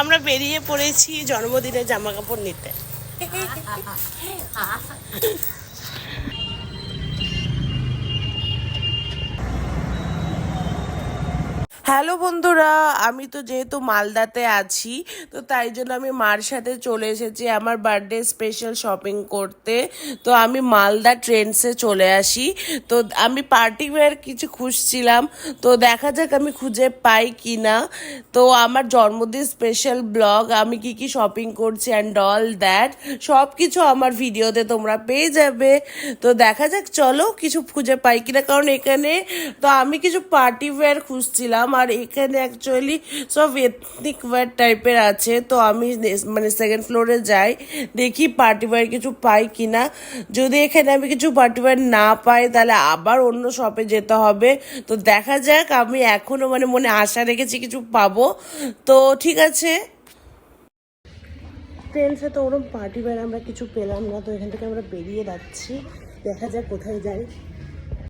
আমরা বেরিয়ে পড়েছি জন্মদিনের জামা কাপড় নিতে। হ্যালো বন্ধুরা, আমি তো যেহেতু মালদাতে আছি, তো তাই জন্য আমি মার সাথে চলে এসেছি আমার বার্থডে স্পেশাল শপিং করতে। তো আমি মালদা ট্রেন্ডসে চলে আসি। তো আমি পার্টি ওয়্যার কিছু খুঁজছিলাম, তো দেখা যাক আমি খুঁজে পাই কি না। তো আমার জন্মদিন স্পেশাল ব্লগ, আমি কি কি শপিং করছি অ্যান্ড অল দ্যাট, সব কিছু আমার ভিডিওতে তোমরা পেয়ে যাবে। তো দেখা যাক, চলো কিছু খুঁজে পাই কিনা, কারণ এখানে তো আমি কিছু পার্টি ওয়্যার খুঁজছিলাম আর এখানে অ্যাকচুয়ালি সব এথনিক ওয়্যার টাইপের আছে। তো আমি মানে সেকেন্ড ফ্লোরে যাই, দেখি পার্টি ওয়্যার কিছু পাই কিনা। যদি এখানে আমি কিছু পার্টি ওয়্যার না পাই তাহলে আবার অন্য শপে যেতে হবে। তো দেখা যাক, আমি এখনো মানে মনে আশা রেখেছি কিছু পাবো। তো ঠিক আছে, ট্রেন্ডসে তো ওরকম পার্টি ওয়্যার আমরা কিছু পেলাম না, তো এখান থেকে আমরা বেরিয়ে যাচ্ছি। দেখা যাক কোথায় যাই।